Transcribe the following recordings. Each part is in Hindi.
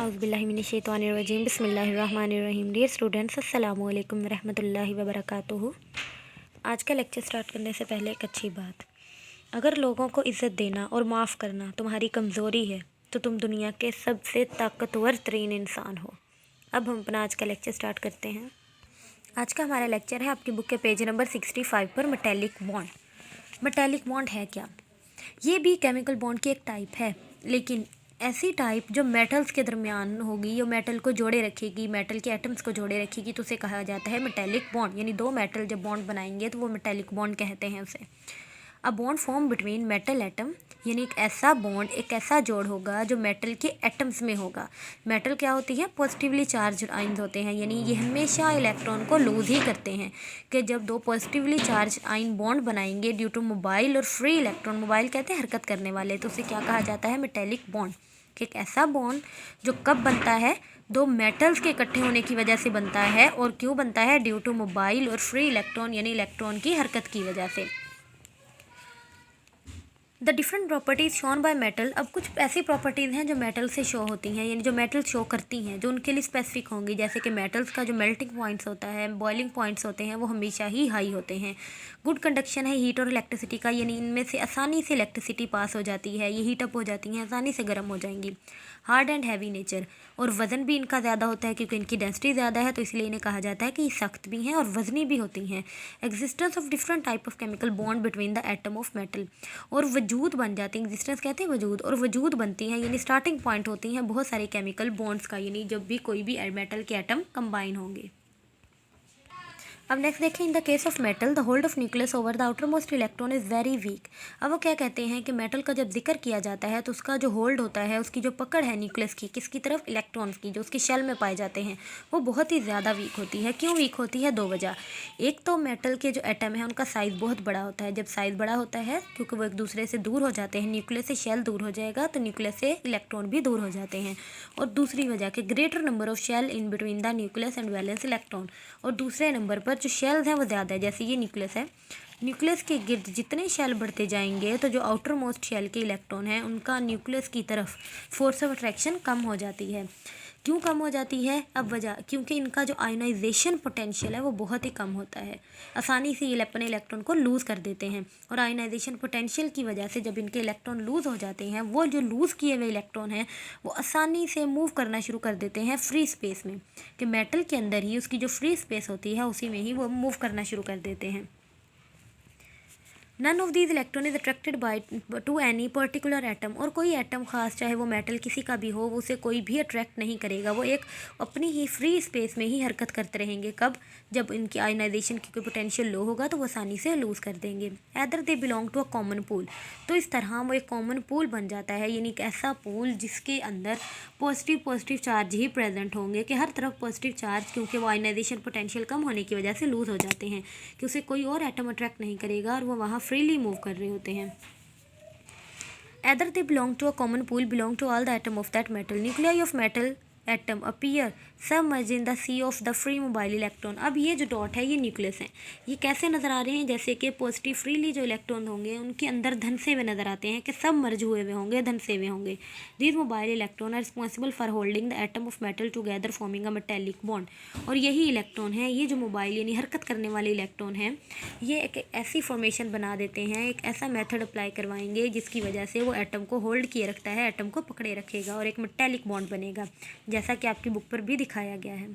औज़ुबिल्लाहिमिनश्शैतानिर्रजीम बिस्मिल्लाहिर्रहमानिर्रहीम। डियर स्टूडेंट्स, अस्सलामु अलैकुम वरहमतुल्लाहि वबरकातुहू। आज का लेक्चर स्टार्ट करने से पहले एक अच्छी बात, अगर लोगों को इज़्ज़त देना और माफ़ करना तुम्हारी कमज़ोरी है तो तुम दुनिया के सबसे ताकतवर तरीन इंसान हो। अब हम अपना आज का लेक्चर स्टार्ट करते हैं। आज का हमारा लेक्चर है आपकी बुक के पेज नंबर 65 पर मेटेलिक बॉन्ड। मेटेलिक बॉन्ड है क्या? ये भी केमिकल बॉन्ड की एक टाइप है, लेकिन ऐसी टाइप जो मेटल्स के दरमियान होगी, जो मेटल को जोड़े रखेगी, मेटल के एटम्स को जोड़े रखेगी, तो उसे कहा जाता है मेटेलिक बॉन्ड। यानी दो मेटल जब बॉन्ड बनाएंगे तो वो मेटेलिक बॉन्ड कहते हैं उसे। A bond form between metal atom, यानी एक ऐसा बॉन्ड, एक ऐसा जोड़ होगा जो मेटल के एटम्स में होगा। मेटल क्या होती है? पॉजिटिवली चार्ज आयन्स होते हैं, यानी ये हमेशा इलेक्ट्रॉन को लूज ही करते हैं। कि जब दो पॉजिटिवली चार्ज आयन बॉन्ड बनाएंगे ड्यू टू मोबाइल और फ्री इलेक्ट्रॉन, मोबाइल कहते हैं हरकत करने वाले, तो उसे क्या कहा जाता है? Metallic bond. कि एक ऐसा बॉन्ड जो कब बनता है? दो मेटल्स के इकट्ठे होने की वजह से बनता है। और क्यों बनता है? ड्यू टू मोबाइल और फ्री इलेक्ट्रॉन, यानी इलेक्ट्रॉन की हरकत की वजह से। The different properties shown by metal. अब कुछ ऐसी प्रॉपर्टीज़ हैं जो मेटल से शो होती हैं, यानी जो मेटल शो करती हैं, जो उनके लिए स्पेसिफिक होंगी। जैसे कि मेटल्स का जो मेल्टिंग पॉइंट्स होता है, बॉइलिंग पॉइंट्स होते हैं, वो हमेशा ही हाई होते हैं। गुड कंडक्शन है हीट और इलेक्ट्रिसिटी का, यानी इनमें से आसानी से इलेक्ट्रिसिटी पास हो जाती है, ये हीट अप हो जाती हैं, आसानी से गर्म हो जाएंगी। हार्ड एंड हैवी नेचर, और वज़न भी इनका ज़्यादा होता है क्योंकि इनकी डेंसिटी ज़्यादा है, तो इसलिए इन्हें कहा जाता है कि ये सख्त भी हैं और वज़नी भी होती हैं। Existence of different type of chemical bond between the atom of metal, और वजूद बन जाती हैं। एग्जिस्टेंस कहते हैं वजूद, और वजूद बनती हैं, यानी स्टार्टिंग पॉइंट होती हैं बहुत सारे केमिकल बॉन्ड्स का, यानी जब भी कोई भी मेटल के एटम कंबाइन होंगे। अब नेक्स्ट देखें, in the case of metal the hold of nucleus over the outer most electron is very weak. अब वो क्या कहते हैं कि मेटल का जब जिक्र किया जाता है तो उसका जो होल्ड होता है, उसकी जो पकड़ है न्यूक्लियस की, किसकी तरफ? इलेक्ट्रॉन्स की, जो उसके शेल में पाए जाते हैं, वो बहुत ही ज़्यादा वीक होती है। क्यों वीक होती है? दो वजह। एक तो मेटल के जो एटम है उनका साइज़ बहुत बड़ा होता है। जब साइज़ बड़ा होता है क्योंकि वो एक दूसरे से दूर हो जाते हैं, न्यूक्लियस से शेल दूर हो जाएगा तो न्यूक्लियस से इलेक्ट्रॉन भी दूर हो जाते हैं। और दूसरी वजह कि greater number of shell in between the nucleus and valence electron, और दूसरे नंबर पर जो शेल्स हैं वो ज़्यादा है। जैसे ये न्यूक्लियस है, न्यूक्लियस के गिर्द जितने शेल बढ़ते जाएंगे तो जो आउटर मोस्ट शेल के इलेक्ट्रॉन हैं उनका न्यूक्लियस की तरफ फोर्स ऑफ अट्रैक्शन कम हो जाती है। क्यों कम हो जाती है? अब वजह, क्योंकि इनका जो आयोनाइजेशन पोटेंशियल है वो बहुत ही कम होता है, आसानी से ये अपने इलेक्ट्रॉन को लूज़ कर देते हैं। और आयोनाइजेशन पोटेंशियल की वजह से जब इनके इलेक्ट्रॉन लूज़ हो जाते हैं, वो जो लूज़ किए हुए इलेक्ट्रॉन हैं वो आसानी से मूव करना शुरू कर देते हैं फ्री स्पेस में, कि मेटल के अंदर ही उसकी जो फ्री स्पेस होती है उसी में ही वो मूव करना शुरू कर देते हैं। None of these electron is attracted by to any particular atom, और कोई एटम खास, चाहे वो मेटल किसी का भी हो, उसे कोई भी अट्रैक्ट नहीं करेगा। वो एक अपनी ही फ्री स्पेस में ही हरकत करते रहेंगे। कब? जब इनकी आयोनाइजेशन की कोई पोटेंशियल लो होगा तो वो आसानी से लूज़ कर देंगे। Either they belong to a common pool, तो इस तरह वो एक कॉमन पूल बन जाता है, यानी एक ऐसा पूल जिसके अंदर पॉजिटिव चार्ज ही प्रेजेंट होंगे, कि हर तरफ पॉजिटिव चार्ज, क्योंकि वो आयोनाइजेशन पोटेंशियल कम होने की वजह से लूज़ हो जाते हैं, कि उसे कोई और एटम अट्रैक्ट नहीं करेगा और वो वहाँ फ्रीली मूव कर रहे होते हैं। Either they belong to a common pool, belong to all the atom of that metal. Nuclei of metal atom appear submerge in the sea of the free mobile electron. अब ये जो डॉट है ये न्यूक्लियस है। ये कैसे नज़र आ रहे हैं? जैसे कि पॉजिटिव फ्रीली जो इलेक्ट्रॉन होंगे उनके अंदर धंसे हुए नज़र आते हैं, कि सब मर्ज हुए हुए होंगे, धंसे हुए होंगे। These mobile electron are responsible for holding the atom of metal together forming a metallic bond. और यही इलेक्ट्रॉन है, ये जो मोबाइल यानी हरकत करने वाले इलेक्ट्रॉन हैं, ये एक ऐसी फॉर्मेशन बना देते हैं, एक ऐसा मेथड अप्लाई करवाएंगे जिसकी वजह से वो एटम को होल्ड किए रखता है, एटम को पकड़े रखेगा और एक मेटेलिक बॉन्ड बनेगा, जैसा कि आपकी बुक पर भी दिखाया गया है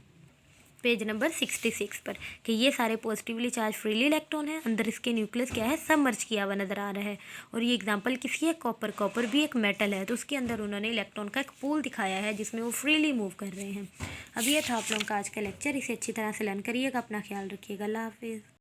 पेज नंबर 66 पर, कि ये सारे पॉजिटिवली चार्ज फ्रीली इलेक्ट्रॉन है, अंदर इसके न्यूक्लियस क्या है? सबमर्ज किया हुआ नज़र आ रहा है। और ये एग्जांपल किसकी है? कॉपर। कॉपर भी एक मेटल है, तो उसके अंदर उन्होंने इलेक्ट्रॉन का एक पूल दिखाया है जिसमें वो फ्रीली मूव कर रहे हैं। अब ये था आप लोगों का आज का लेक्चर, इसे अच्छी तरह से लर्न करिएगा, अपना ख्याल रखिएगा। अल्लाह हाफिज़।